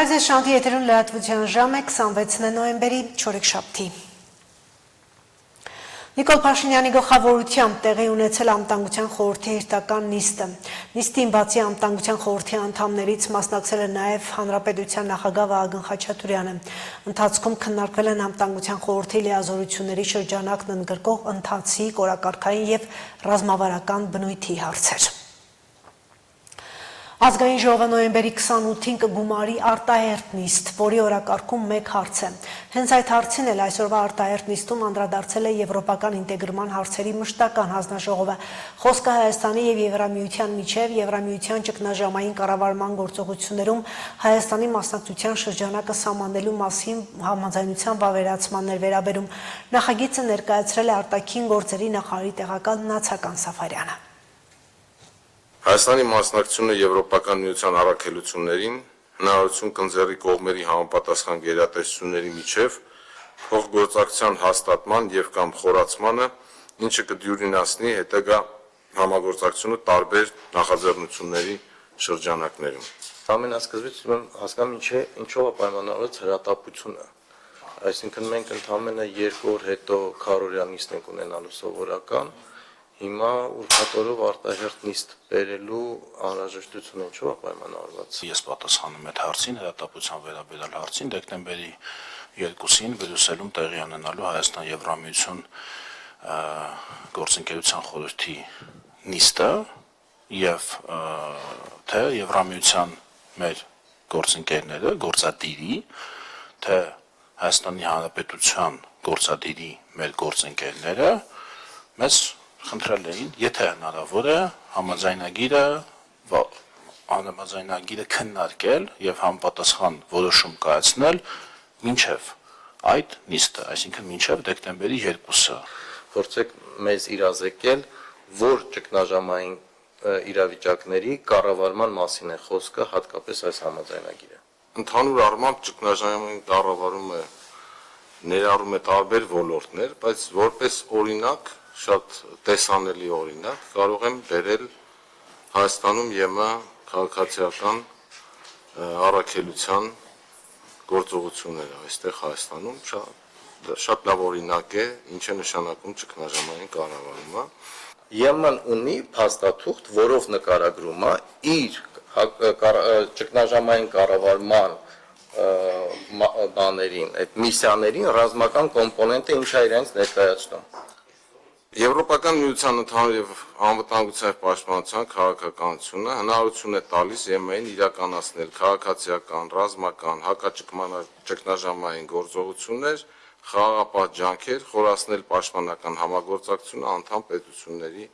Հայձե շանթի եթերուն լրատվության ժամ է 26 նոյեմբերի չորեքշաբթի։ Նիկոլ Փաշինյանի գլխավորությամբ տեղի ունեցել անվտանգության խորհրդի հերթական նիստը։ Նիստին բացի անվտանգության խորհրդի անդամներից մասնակցել է նաև Հանրապետության նախագահ Վահագն Խաչատուրյանը։ Ընթացքում քննարկվել են անվտանգության խորհրդի լիազորությունների շրջանակն ընդգրկող ընթացիկ, օրակարգային և ռազմավարական բնույթի հարցեր։ Ազգային ժողովը նոյեմբերի 28-ին կգումարի արտահերթ նիստ, որի օրակարգում մեկ հարց է։ Հենց այդ հարցին էլ այսօրվա արտահերթ նիստում անդրադարձել է եվրոպական ինտեգրման հարցերի մշտական հանձնաժողովը։ Խոսքը Հայաստանի և Եվրամիության միջև Եվրամիության ճգնաժամային կառավարման գործողություններում Հայաստանի մասնակցության շրջանակը սահմանելու մասին համաձայնության վավերացմանն էր վերաբերում։ Նախագիծը ներկայացրել է արտաքին գործերի նախարարի տեղակալ Նացական Սաֆարյանը։ Հայաստանի մասնակցությունը Եվրոպական միության առաքելություններին հնարավորություն կընձեռի կողմերի համապատասխան գերատեսչությունների միջև փոխգործակցության հաստատման եւ կամ խորացմանը, ինչը կդյուրինացնի հետագա համագործակցությունը տարբեր նախաձեռնությունների շրջանակներում։ Ամենասկզբից հասկանում ինչով է պայմանավորված հրատապությունը։ Այսինքն մենք ընդհանրապես 2 օր հետո քարորյա նիստ ենք ունենալու սովորական, հիմա ուրբաթօրով արտահերթ նիստ բերելու անհրաժեշտությունը ինչով է պայմանավորված։ Ես պատասխանում այդ հարցին, հրատապության վերաբերյալ հարցին դեկտեմբերի 2-ին Բրյուսելում տեղի ունենալու Հայաստան-Եվրամիություն գործընկերության խորհրդի նիստը եւ թե Եվրամիության մեր գործընկերները, գործադիրի, թե Հայաստանի Հանրապետության գործադիրի մեր գործընկերները մեզ խնդրել էին, եթե հնարավոր է, համաձայնագիրը քննարկել եւ համապատասխան որոշում կայացնել մինչեւ այդ նիստը, այսինքն մինչեւ դեկտեմբերի 2-ը։ Փորձեք մեզ իրազեկել, որ ճգնաժամային իրավիճակների կառավարման մասին է խոսքը, հատկապես այս համաձայնագիրը։ Ընդհանուր առմամբ ճգնաժամային կառավարումը ներառում է տարբեր ոլորտներ, բայց որպես օրինակ շատ տեսանելի օրինակ կարող եմ բերել Հայաստանում ԵՄ քաղաքացիական առաքելության գործողությունները այստեղ Հայաստանում շատ լավ օրինակ է, ինչ է նշանակում ճգնաժամային կառավարումը։ ԵՄ-ն ունի փաստաթուղթ, որով նկարագրում է իր ճգնաժամային կառավարման բաներին, այդ միսիաներին ռազմական կոմպոնենտը ինչ է իրենց ներկայացնում։ Եվրոպական միության ընդհանուր եւ անվտանգության եւ պաշտպանության քաղաքականությունը հնարավորություն է տալիս ԵՄ-ին իրականացնել քաղաքացիական, ռազմական, հակաճգնաժամային գործողություններ, խաղաղապահ ջանքեր, խորացնել պաշտպանական համագործակցությունը անդամ պետությունների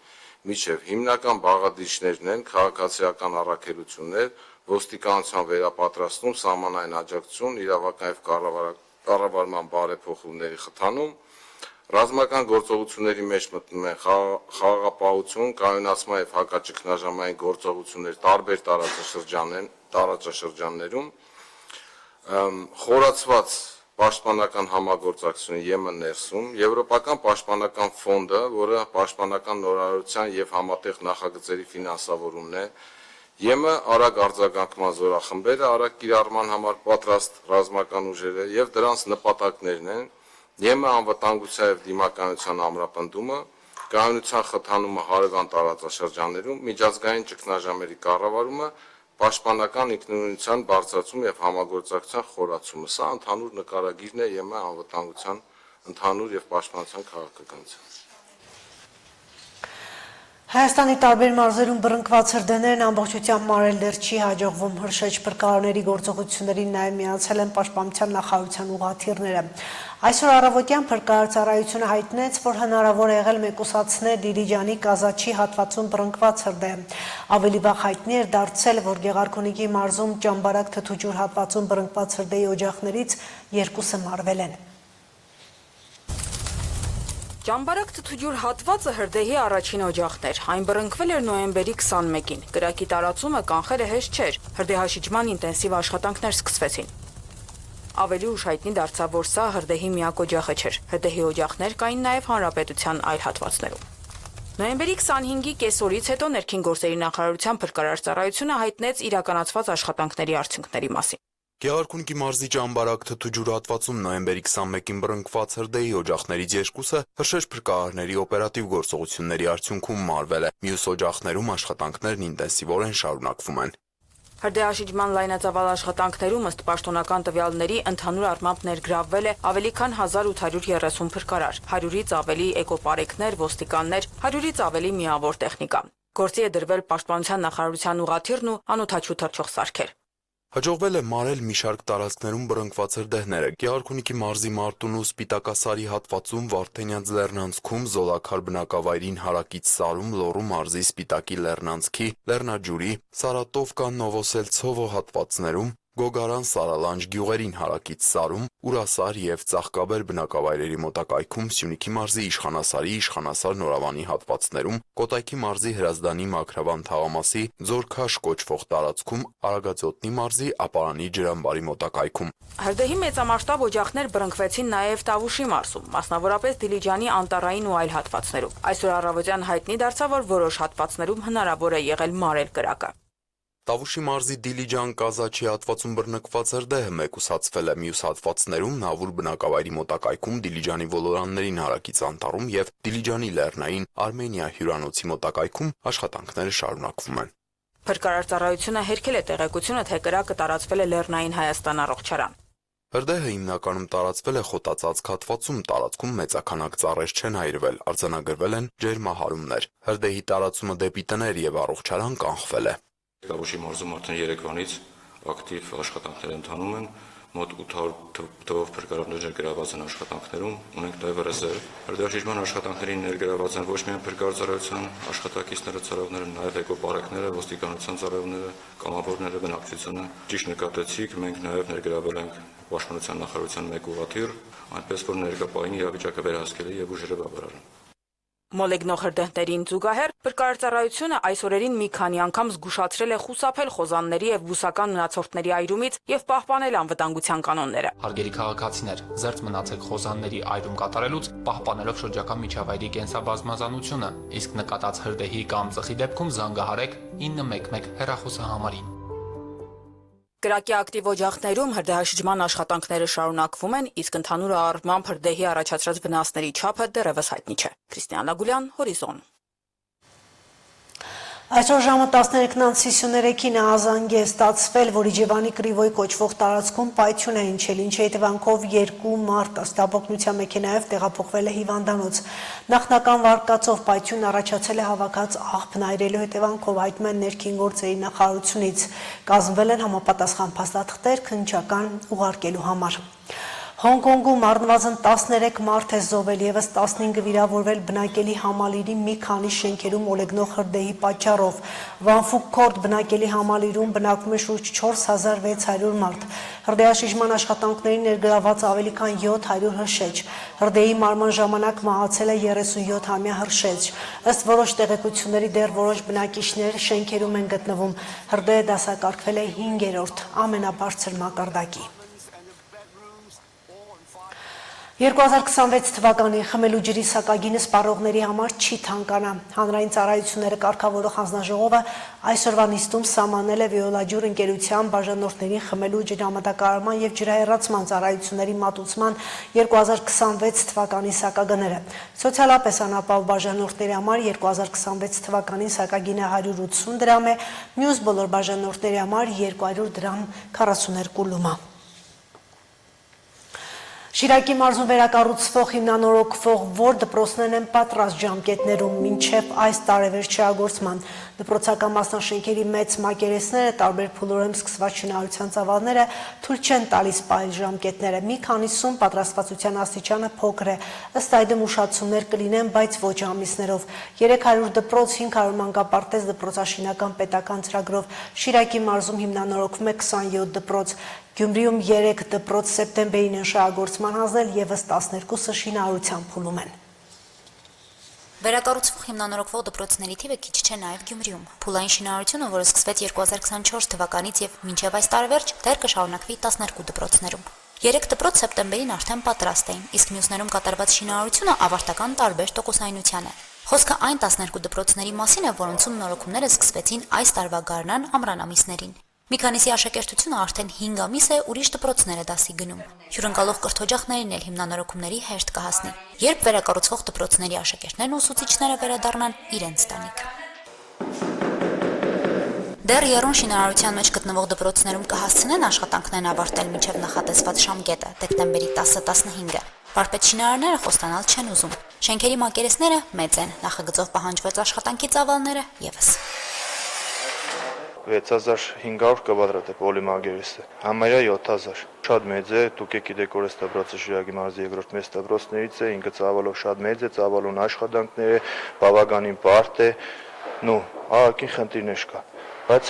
միջև։ Հիմնական բաղադրիչներն են քաղաքացիական առաքելություններ, ոստիկանության վերապատրաստում, սահմանային աջակցություն, իրավական եւ կառավարման բարեփոխումների խթանում, ռազմական գործողությունների մեջ մտնում են խաղաղապահություն, կայունացման եւ հակաճգնաժամային գործողություններ տարբեր տարածաշրջաններում, խորացված պաշտպանական համագործակցություն ԵՄ ներսում, Եվրոպական պաշտպանական ֆոնդը, որը պաշտպանական նորարարության եւ համատեղ նախագծերի ֆինանսավորումն է, ԵՄ արագ արձագանքման զորախմբերը, արագ կիրառման համար պատրաստ ռազմական ուժերը եւ դրանց նպատակներն են ԵՄ անվտանգության եւ դիմականության ամրապնդումը, կայունության խթանումը հարևան տարածաշրջաններում, միջազգային ճգնաժամերի կառավարումը, պաշտպանական ինքնուրույնության բարձրացում եւ համագործակցության խորացումը։ Սա ընդհանուր նկարագիրն է ԵՄ անվտանգության ընդհանուր եւ պաշտպանության քաղաքականության։ Հայաստանի տարբեր մարզերում բռնկված հրդեհներն ամբողջությամբ մարել դեռ չի հաջողվում։ Հրշեջ փրկարարների գործողություններին նաև միացել են պաշտպանության նախարարության ուղղաթիռները։ Այսօր առավոտյան փրկարար ծառայությունը հայտնեց, որ հնարավոր է եղել մեկուսացնել Դիլիջանի Կազաչի հատվածում բռնկված հրդեհը։ Ավելի վաղ հայտնի էր դարձել, որ Գեղարքունիքի մարզում Ճամբարակ Թթուջուր հատվածում բռնկված հրդեհի օջախներից 2-ը մարվել են։ Ճամբարակ Թթուջուր հատվածը հրդեհի առաջին օջախն էր, այն բռնկվել էր նոյեմբերի 21-ին, կրակի տարածումը կանխելը հեշտ չէր, հրդեհաշիջման ինտենսիվ աշխատանքներ սկսվեցին։ Ավելի ուշ հայտնի դարձավ, որ սա հրդեհի միակ օջախը չէր, հրդեհի օջախներ կային նաև հանրապետության այլ հատվածներում։ Նոյեմբերի 25-ի կեսօրից հետո ներքին գործերի նախարարության փրկարար ծառայությունը հայտնեց իրականացված աշխատանքների արդյունքների մասին։ Գեղարքունիքի մարզի ճամբարակ թթուջուր հատվածում նոյեմբերի 21-ին բռնկված հրդեհի օջախներից երկուսը հրշեջ փրկարարների օպերատիվ գործողությունների արդյունքում մարվել է։ Մյուս օջախներում աշխատանքներն ինտենսիվորեն շարունակվում են։ Հրդեհաշիջման լայնածավալ աշխատանքներում ըստ պաշտոնական տվյալների ընդհանուր առմամբ ներգրավվել է ավելի քան 1830 փրկարար, 100-ից ավելի էկոպարեկներ, ոստիկաններ, 100-ից ավելի միավոր տեխնիկա։ Գործի է դրվել պաշտպանության նախարարության ուղղաթիռն ու անօդաչու թռչող սարքեր։ Հաջողվել է մարել մի շարք տարածքներում բռնկված հրդեհները։ Գեղարքունիքի մարզի Մարտունու Սպիտակասարի հատվածում Վարդենյանց լեռնանցքում Զոլաքար բնակավայրին հարակից Սարում Լոռու մարզի Սպիտակի լեռնանցքի Լեռնաջուրի Սարատովկա Նովոսելցովո հատվածներում Գոգարան Սարալանջ գյուղերին հարակից Սարում Ուրասար եւ Ծաղկաբեր բնակավայրերի մոտակայքում Սյունիքի մարզի Իշխանասարի Իշխանասար Նորավանի հատվածներում Կոտայքի մարզի Հրազդանի Մաքրավան թաղամասի Ձորքաշ կոչվող տարածքում Արագածոտնի մարզի Ապարանի ջրամբարի մոտակայքում Հրդեհի մեծամասշտաբ օջախներ բռնկվեցին նաև Տավուշի մարզում, մասնավորապես Դիլիջանի անտառային ու այլ հատվածներում։ Այսօր առավոտյան հայտնի դարձավ, որ որոշ հատվածներում հնարավոր է եղել մարել կրակը։ Տավուշի մարզի Դիլիջան Կազաչի հատվածում բռնկված հրդեհը մեկուսացվել է, մյուս հատվածներում Նավուր բնակավայրի մոտակայքում Դիլիջանի ոլորաններին հարակից անտառում եւ Դիլիջանի լեռնային Արմենիա հյուրանոցի մոտակայքում աշխատանքները շարունակվում են։ Փրկարար ծառայությունը հերքել է տեղեկությունը, թե կրակը տարածվել է Լեռնային Հայաստան առողջարան։ Հրդեհը հիմնականում տարածվել է խոտածածկ հատվածում, տարածքում մեծաքանակ ծառեր չեն այրվել, արձանագրվել են ջերմահարումներ։ Հրդեհի տարածումը դեպի տներ եւ առողջարան կանխվել է։ Տավուշի մարզում արդեն երեկվանից ակտիվ աշխատանքներ ընթանում են, մոտ 800 թվով փրկարարներ ներգրաված են աշխատանքներում, ունենք նաև ռեզերվ։ Հրդեհաշիջման աշխատանքներին ներգրաված են ոչ միայն փրկարար ծառայության աշխատակիցները, ծառայողները, նաև էկոպարեկները, ոստիկանության ծառայողները, կամավորները, բնակչությունը։ Ճիշտ նկատեցիք, մենք նաև ներգրավել ենք պաշտպանության նախարարության մեկ ուղղաթիռ, այնպես որ ներկայային իրավիճակը վերահսկել է եւ ուժերը բավարարել։ Մոլեգնող հրդեհներին զուգահեռ փրկարար ծառայությունը այս օրերին մի քանի անգամ զգուշացրել է խուսափել խոզանների եւ բուսական մնացորդների այրումից եւ պահպանել անվտանգության կանոնները։ Հարգելի քաղաքացիներ, զերծ մնացեք խոզանների այրում կատարելուց, պահպանելով շրջակա միջավայրի կենսաբազմազանությունը, իսկ նկատած հրդեհի կամ ծխի դեպքում զանգահարեք 911 հեռախոսահամարին։ Կրակի ակտիվ օջախներում հրդեհաշիջման աշխատանքները շարունակվում են, իսկ ընդհանուր առմամբ հրդեհի առաջացրած վնասների չափը դեռևս հայտնի չէ։ Քրիստիան Լագուլյան, Հորիզոն։ Այսօր ժամը 13:53-ին ահազանգ է ստացվել, որ Իջևանի Կրիվոյ կոչվող տարածքում պայթյուն է հնչել, ինչի հետևանքով 2 մարդ ստաբոկնության մեքենայով տեղափոխվել է հիվանդանոց։ Նախնական վարկածով պայթյունն առաջացել է հավաքած աղբն այրելու հետևանքով, հայտնում են ներքին գործերի նախարարությունից։ Կազմվել են համապատասխան փաստաթղթեր քննչական ուղարկելու համար։ Հոնկոնգում առնվազն 13 մարդ է զոհվել, եւս 15 վիրավորվել բնակելի համալիրի մի քանի շենքերում մոլեգնող հրդեհի պատճառով։ Վանֆուկքորդ բնակելի համալիրում բնակվում է շուրջ 4600 մարդ։ Հրդեհաշիջման աշխատանքներին ներգրաված ավելի քան 700 հրշեջ։ Հրդեհի մարման ժամանակ մահացել է 37-ամյա հրշեջ։ Ըստ որոշ տեղեկությունների դեռ որոշ բնակիչներ շենքերում են գտնվում։ Հրդեհը դասակարգվել է 5-րդ ամենաբարձր մակարդակի։ 2026 թվականի խմելու ջրի սակագինը սպառողների համար չի թանկանա։ Հանրային ծառայությունները կարգավորող հանձնաժողովը այսօրվա նիստում սահմանել է Վիոլաջուր ընկերության բաժանորդներին խմելու ջրամատակարարման եւ ջրահեռացման ծառայությունների մատուցման 2026 թվականի սակագները։ Սոցիալապես անապահով բաժանորդների համար 2026 թվականին սակագինը 180 դրամ է, մյուս բոլոր բաժանորդների համար 200 դրամ 42 լումա։ Շիրակի մարզում վերակառուցվող հիմնանորոգվող որ դպրոցներն են պատրաստ ժամկետներում մինչև այս տարեվերջագործման։ Դպրոցական մասնաշենքերի մեծ մակերեսները տարբեր փուլորեմ սկսված շինարարության ծավալները թույլ չեն տալիս պահել ժամկետները։ Մի քանիսում պատրաստվածության աստիճանը փոքր է, ըստ այդմ ուշացումներ կլինեն, բայց ոչ ամիսներով։ 300 դպրոց, 500 մանկապարտեզ դպրոցաշինական պետական ծրագրով Շիրակի մարզում հիմնանորոգվում է 27 դպրոց։ Գյումրիում 3 դպրոց սեպտեմբերին են շահագործման հանձնել, եւս 12-ը շինարարության փուլում են։ Վերակառուցվող հիմնանորոգվող դպրոցների թիվը քիչ չէ նաև Գյումրիում։ Փուլային շինարարությունը, որը սկսվեց 2024 թվականից եւ մինչեւ այս տարեվերջ, դեռ կշարունակվի 12 դպրոցներում։ 3 դպրոց սեպտեմբերին արդեն պատրաստ էին, իսկ մյուսներում կատարված շինարարությունը ավարտական տարբեր տոկոսայնության է։ Խոսքը այն 12 դպրոցների մասին է, որոնցում նորոգումները սկսվեցին այս տարվա գարնան ամռան ամիսներին։ Մի քանիսի աշակերտությունը արդեն 5 ամիս է ուրիշ դպրոցներ է դասի գնում։ Հյուրընկալող կրթօջախներին էլ հիմնանորոգումների հերթ կհասնի, երբ վերակառուցվող դպրոցների աշակերտներն ու ուսուցիչները վերադառնան իրենց տանիք։ Դեռ եռուն շինարարության մեջ գտնվող դպրոցներում կհասցնեն աշխատանքներն ավարտել մինչև նախատեսված ժամկետը՝ դեկտեմբերի 10-15-ը։ Վարպետ շինարարները խոստանալ չեն ուզում։ Շենքերի մակերեսները մեծ են, նախագծով պահանջված աշխատանքի ծավալները ևս։ 6500 կվադրատ է պոլիմագերեսը, համարյա 7000, շատ մեծ է, դուք եք գիտեք որ այս դպրոցը Շիրակի մարզի երկրորդ մեծ դպրոցներից է, ինքը ծավալով շատ մեծ է, ծավալուն աշխատանքներ է, բավականին բարդ է, ահագին խնդիրներ կա, բայց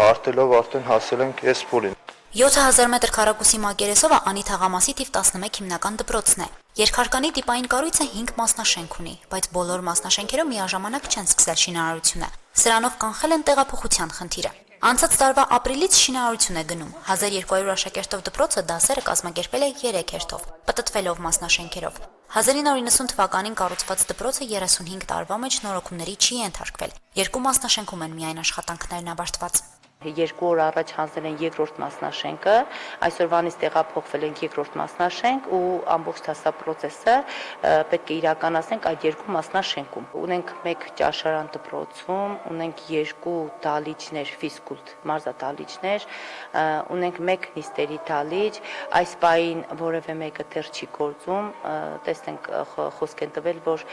արտելով արդեն հասել ենք այս փուլին։ 7000 մետր քառակուսի մակերեսովը Անի թաղամասի թիվ 11 հիմնական դպրոցն է։ Երկհարկանի տիպային կառույցը 5 մասնաշենք ունի, բայց բոլոր մասնաշենքերում միաժամանակ չեն սկսել շինարարությունը։ Սրանով կանխել են տեղափոխության խնդիրը։ Անցած տարվա ապրիլից շինարարություն է գնում։ 1200 աշակերտով դպրոցը դասերը կազմակերպել է 3 հերթով, պտտվելով մասնաշենքերով։ 1990 թվականին կառուցված դպրոցը 35 տարվա մեջ նորոգումների չի ենթարկվել։ 2 մասնաշենքում են միայն աշխատանքներն ավարտված։ 2 օր առաջ հանձնել են երկրորդ մասնաշենքը, այսօրվանից տեղափոխվել ենք երկրորդ մասնաշենք ու ամբողջ դասապրոցեսը պետք է իրականացնենք այդ 2 մասնաշենքում։ Ունենք 1 ճաշարան դպրոցում, ունենք 2 դալիճներ, ֆիզկուլտ մարզադալիճներ, ունենք 1 նիստերի դալիճ, այս պահին որևէ մեկը դեռ չի գործում, տեսնենք խոսք են տվել, որ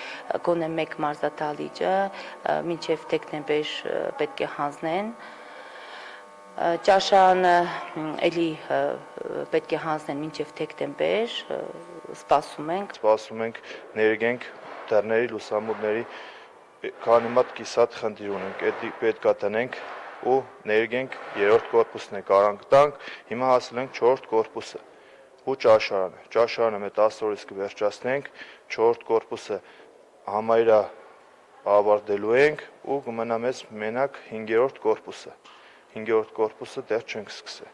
գոնե 1 մարզադալիճը մինչև դեկտեմբեր պետք է հանձնեն։ Ճաշարանը էլի պետք է հանձնեն մինչև դեկտեմբեր, սպասում ենք ներգենք դռների լուսամուտների քանի մատ կիսատ խնդիր ունենք, դա պետք է տնենք ու ներգենք 3-րդ կորպուսն է կարանք տանք, հիմա հասել ենք 4-րդ կորպուսը ու ճաշարանը մենք 10 օրից կվերջացնենք, 4-րդ կորպուսը համարյա ավարտելու ենք ու կմնա մեզ մենակ 5-րդ կորպուսը։ 5-րդ կորպուսը դեռ չենք սկսել։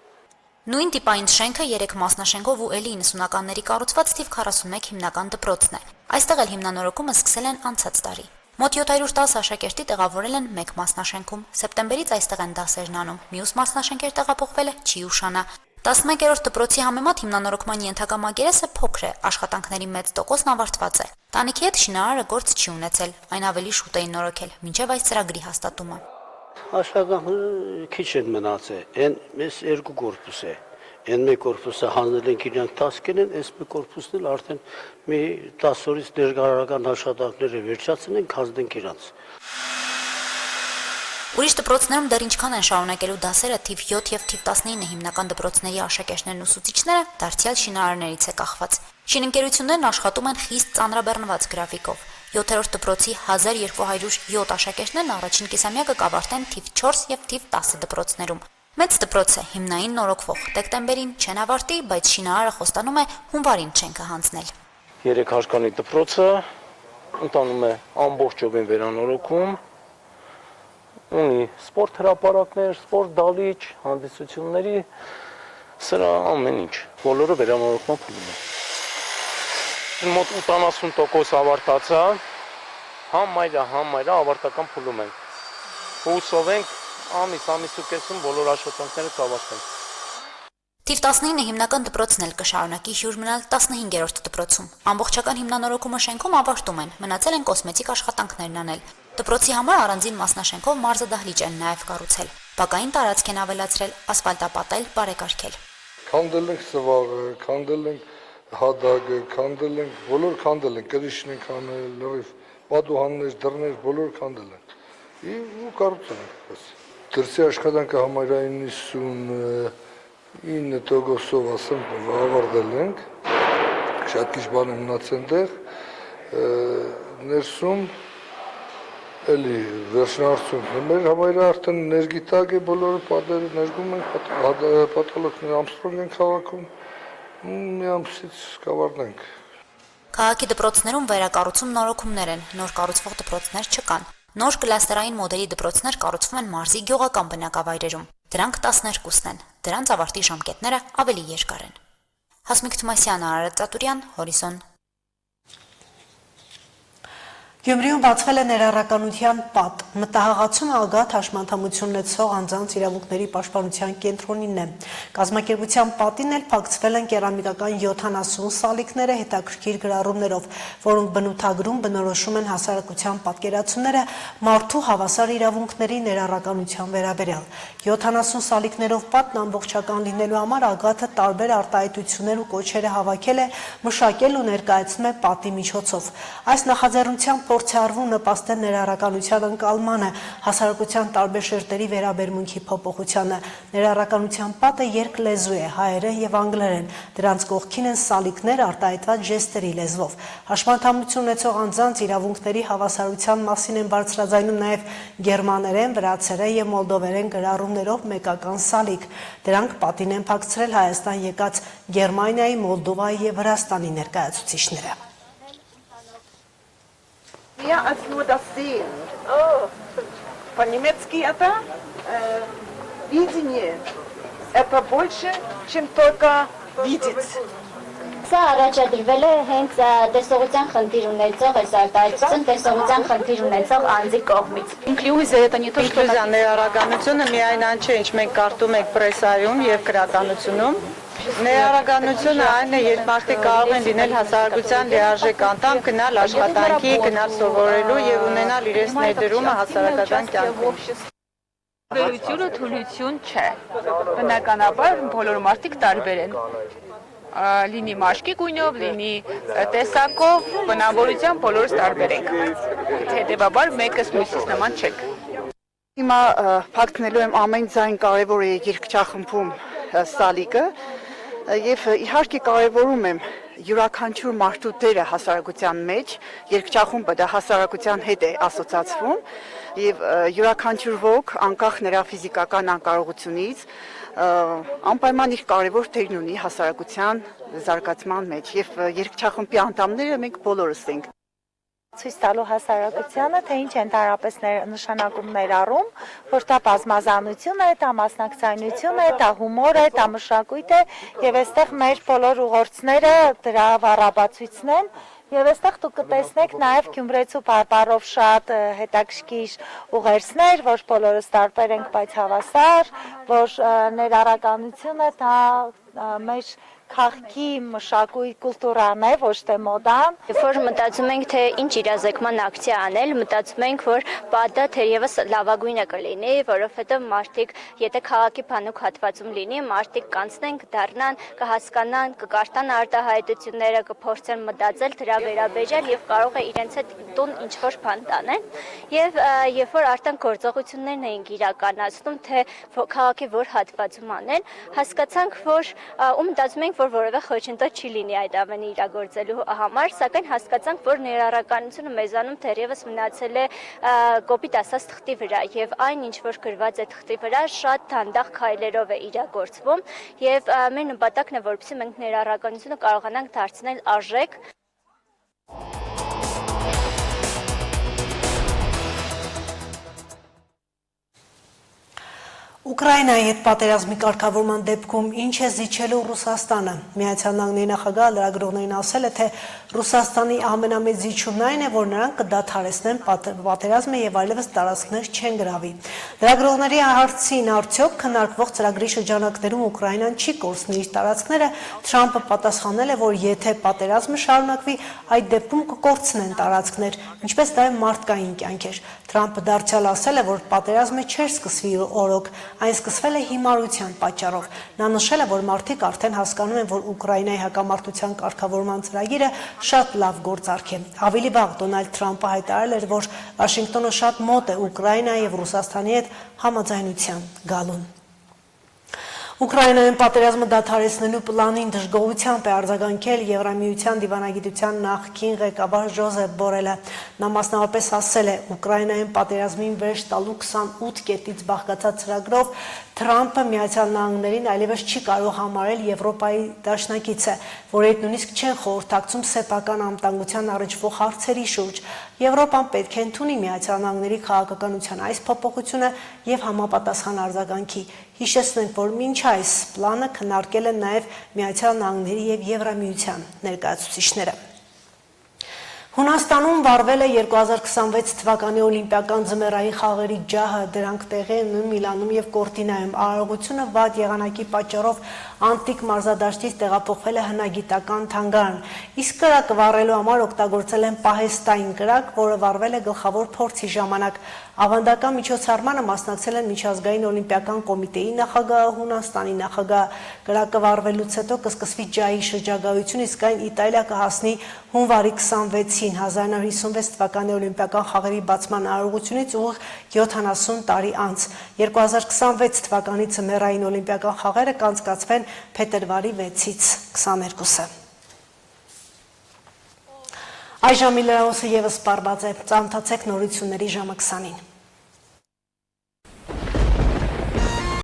Նույն տիպային շենքը 3 մասնաշենքով ու էլի 90-ականների կառուցված թիվ 41 հիմնական դպրոցն է։ Այստեղ էլ հիմնանորոգումը սկսել են անցած տարի։ Մոտ 710 աշակերտի տեղավորել են 1 մասնաշենքում։ Սեպտեմբերից այստեղ են դասերն անում։ Մյուս մասնաշենքեր տեղափոխվելը չի ուշանա։ 11-րդ դպրոցի համեմատ հիմնանորոգման ենթակա մակերեսը փոքր է, աշխատանքների մեծ տոկոսն ավարտված է։ Տանիքի հետ շինարարը գործ չի ունեցել, այն ավելի շուտ էին նորոգել, մինչև այս ծրագրի հաստատումը։ Աշխատանքը քիչ են մնացել, այն մեզ 2 կորպուս է, այն 1 կորպուսը հանձնել ենք իրանք տասկեն են, այս 1 կորպուսն էլ արդեն մի 10 օրից ներգաղթական աշխատանքները վերջացնենք, հանձնենք իրանց։ Ուրիշ դպրոցներում դեռ ինչքան են շարունակելու դասերը թիվ 7 եւ թիվ 19 հիմնական դպրոցների աշակերտներն ու ուսուցիչները դարձյալ շինարարներից է կախված։ Շինընկերություններն աշխատում են խիստ ծանրաբեռնված գրաֆիկով։ 7-րդ դպրոցի 1207 աշակերտներն առաջին կիսամյակը կավարտեն թիվ 4 եւ թիվ 10 դպրոցներում։ Մեծ դպրոցը հիմնային նորոգվող դեկտեմբերին չեն ավարտի, բայց շինարարը խոստանում է հունվարին չեն կհանձնել։ 3 հարկանի դպրոցը ընտանում է ամբողջովին վերանորոգում, ունի սպորտ հրապարակներ, սպորտ դալիճ, հանդիսությունների, սրա ամեն ինչ, բոլորը վերանորոգման փուլում է։ Մոտ 80% ավարտած է, համարյա ավարտական փուլում ենք։ Հուսով ենք ամիսու կեսում բոլոր աշխատանքները կավարտենք։ Թիվ 19 հիմնական դպրոցն էլ կշարունակի հյուր մնալ 15-րդ դպրոցում։ Ամբողջական հիմնանորոգումը շենքում ավարտում են, մնացել են կոսմետիկ աշխատանքներն անել։ Դպրոցի համար առանձին մասնաշենքով մարզադահլիճ են նաև կառուցել։ Բակային տարածք են ավելացրել, ասֆալտապատել, բարեկարգել։ Քանդել ենք սվաղը, քանդել ենք հադագը, քանդել ենք, բոլոր քանդել են, կրիշն ենք անել, լրիվ պատուհաններ, դռներ, բոլոր քանդել են։ Ու կառուցել ենք։ Դրսի աշխատանքը համարյա 99%-ով ասեմ ավարտել ենք, շատ քիչ բան է մնացել դեռ, ներսում էլի վերջնարդյունքն է, մեր համարյա արդեն ներգիտակ է, բոլորը պատերը ներգում ենք, պատալոքներ Ամստրոնգ ենք հավաքում, մի ամսից կավարտենք։ Քաղաքի դպրոցներում վերակառուցում նորոգումներ են, նոր կառուցվող դպրոցներ չկան։ Նոր կլաստերային մոդելի դպրոցներ կառուցվում են մարզի գյուղական բնակավայրերում։ Դրանք 12-ն են, դրանց ավարտի ժամկետները ավելի երկար են։ Հասմիկ Թումասյան, Արարատ Ծատուրյան, Հորիզոն։ Գյումրիում բացվել է ներառականության պատ։ Մտահղացումը ագահ հաշմանդամություն ունեցող անձանց իրավունքների պաշտպանության կենտրոնին է։ Կազմակերպության պատին էլ փակցվել են կերամիկական 70 սալիկները հետաքրքիր գրառումներով, որոնք բնութագրում բնորոշում են հասարակության պատկերացումները մարդու հավասար իրավունքների ներառականության վերաբերյալ։ 70 սալիկներով պատն ամբողջական լինելու համար ագահը տարբեր արտահայտություններ ու կոչեր է հավաքել է, մշակել ու ներկայացնում է պատի միջոցով։ Այս նախաձեռնությամբ փորձ է արվում նպաստել ներառականության ընկալմանը, հասարակության տարբեր շերտերի վերաբերմունքի փոփոխությանը։ Ներառականության պատը երկլեզու է, հայերեն եւ անգլերեն։ Դրանց կողքին են սալիկներ արտահայտված ժեստերի լեզվով։ Հաշմանդամություն ունեցող անձանց իրավունքների հավասարության մասին են բարձրաձայնում նաեւ գերմաներեն, վրացերեն եւ մոլդովերեն գրառումներով մեկական սալիկ։ Դրանք պատին են փակցրել Հայաստան եկած Գերմանիայի, Մոլդովայի եւ Վրաստանի ներկայացուցիչները։ Mehr als nur das Sehen. Oh. По-немецки это видение. Это больше, чем только видеть. Սա առաջադրվել է հենց տեսողության խնդիր ունեցող այս արտահայտություն տեսողության խնդիր ունեցող անձի կողմից։ Ինկլյուզիա ներառականությունը միայն այն չէ, ինչ մենք կարդում ենք պրեսայում եւ գրականությունում։ Ներառականությունը այն է, երբ մարդիկ կարող են լինել հասարակության լիարժեք անդամ, գնալ աշխատանքի, գնալ սովորելու եւ ունենալ իրենց ներդրումը հասարակական կյանքում։ Վերությունը թուլություն չէ։ Բնականաբար բոլոր մարդիկ տարբեր են։ Լինի մաշկի գույնով, լինի տեսակով, բնավորությամբ բոլորս տարբեր ենք։ Հետևաբար մեկս մյուսից նման չենք։ Հիմա փակցնելու եմ ամեն ձայն կարևոր է երկչախմբում սալիկը եւ իհարկե կարևորում եմ յուրաքանչյուր մարդու դերը հասարակության մեջ, երկչախումբը դա հասարակության հետ է ասոցացվում եւ յուրաքանչյուր ոք անկախ նրա ֆիզիկական անկարողությունից անպայման իր կարևոր դերն ունի հասարակության զարգացման մեջ եւ երկչախմբի անդամները մենք բոլորս ենք։ Ցույց տալու հասարակությանը, թե ինչ ընդհանրապես նշանակում ներառում, որ դա բազմազանություն է, դա մասնակցայնություն է, դա հումոր է, դա մշակույթ է եւ այստեղ մեր բոլոր ուղերձները դրա վառաբացույցն են եւ այստեղ դուք կտեսնեք նաեւ Գյումրեցու բարբառով շատ հետաքրքիր ուղերձներ, որ բոլորս տարբեր ենք, բայց հավասար, որ ներառականությունը դա մեր քաղաքի մշակույթ կուլտուրան է, ոչ թե մոդան։ Երբ որ մտածում ենք, թե ինչ իրազեկման ակցիա անել, մտածում ենք, որ պատը թերևս լավագույնը կլինի, որովհետև մարդիկ, եթե քաղաքի բանուկ հատվածում լինի, մարդիկ կանցնեն, կդառնան, կհասկանան, կկարտան արտահայտությունները, կփորձեն մտածել դրա վերաբերյալ եւ կարող է իրենց հետ տուն ինչ-որ բան տանեն։ Եվ երբ որ արդեն գործողություններն էին իրականացնում, թե քաղաքի որ հատվածում անեն, հասկացանք, որ ու մտածում ենք, որ որևէ խոչընդոտ չի լինի այդ ամենը իրագործելու համար, սակայն հասկացանք, որ ներառականությունը մեզանում թերևս մնացել է կոպիտ ասած թղթի վրա եւ այն ինչ որ գրված է թղթի վրա շատ դանդաղ քայլերով է իրագործվում եւ մեր նպատակն է, որպեսզի մենք ներառականությունը կարողանանք դարձնել արժեք։ Ուկրաինայի հետ պատերազմի կարգավորման դեպքում ինչ է զիջելու Ռուսաստանը։ Միացյալ Նահանգների նախագահը լրագրողներին ասել է, թե Ռուսաստանի ամենամեծ զիջումն այն է, որ նրանք կդադարեցնեն պատերազմը եւ այլևս տարածքներ չեն գրավի։ Լրագրողների հարցին արդյոք քննարկվող ծրագրի շրջանակներում Ուկրաինան չի կորցնի իր տարածքները, Թրամփը պատասխանել է, որ եթե պատերազմը շարունակվի, այդ դեպքում կկորցնեն տարածքներ, ինչպես դա մարդկային կյանք էր։ Թրամփը դարձյալ ասել է, որ պատերազմը չէր սկսվի օրոք, այն սկսվել է հիմարության պատճառով։ Նա նշել է, որ մարդիկ արդեն հասկանում են, որ Ուկրաինայի հակամարտության կարգավորման ծրագիրը շատ լավ գործարք է։ Ավելի վաղ Դոնալդ Թրամփը հայտարարել էր, որ Վաշինգտոնը շատ մոտ է Ուկրաինայի եւ Ռուսաստանի հետ համաձայնության գալուն։ Ուկրաինայում պատերազմը դադարեցնելու պլանին դժգոհությամբ է արձագանքել Եվրամիության դիվանագիտության նախկին ղեկավար Ժոզեփ Բորելը։ Նա մասնավորապես ասել է, Ուկրաինայում պատերազմին վերջ տալու 28 կետից բաղկացած ծրագրով Թրամփը Միացյալ Նահանգներին այլևս չի կարող համարել Եվրոպայի դաշնակիցը, որոնք նույնիսկ չեն խորհրդակցում սեփական անվտանգության առնչվող հարցերի շուրջ։ Եվրոպան պետք է ընդունի Միացյալ Նահանգների քաղաքականության այս փոփոխությունը եւ համապատասխան արձագանքի։ Հիշեցնենք, որ մինչ այս պլանը քննարկել են նաև Միացյալ Նահանգների եւ Եվրամիության ներկայացուցիչները։ Հունաստանում վարվել է 2026 թվականի օլիմպիական ձմեռային խաղերի ջահը, դրանք տեղի են Միլանում և Կորտինայում։ Արարողությունը վատ եղանակի պատճառով անտիկ մարզադաշտից տեղափոխվել է հնագիտական թանգարան, իսկ կրակը վառելու համար օգտագործել են պահեստային կրակ, որը վառվել է գլխավոր փորձի ժամանակ։ Ավանդական միջոցառմանը մասնակցել են Միջազգային օլիմպիական կոմիտեի նախագահը, Հունաստանի նախագահը։ Կրակը վառվելուց հետո կսկսվի ջահի շրջագայություն, իսկ այն Իտալիա կհասնի հունվարի 26-ին 1956 թվականի օլիմպիական խաղերի բացման արարողությունից ուղիղ 70 տարի անց։ 2026 թվականի ձմեռային օլիմպիական խաղերը կանցկացվեն փետրվարի 6-ից 22-ը։ Այժմ լրահոսը ևս սպառված է, ծանոթացեք նորությունների ժամը 20-ին։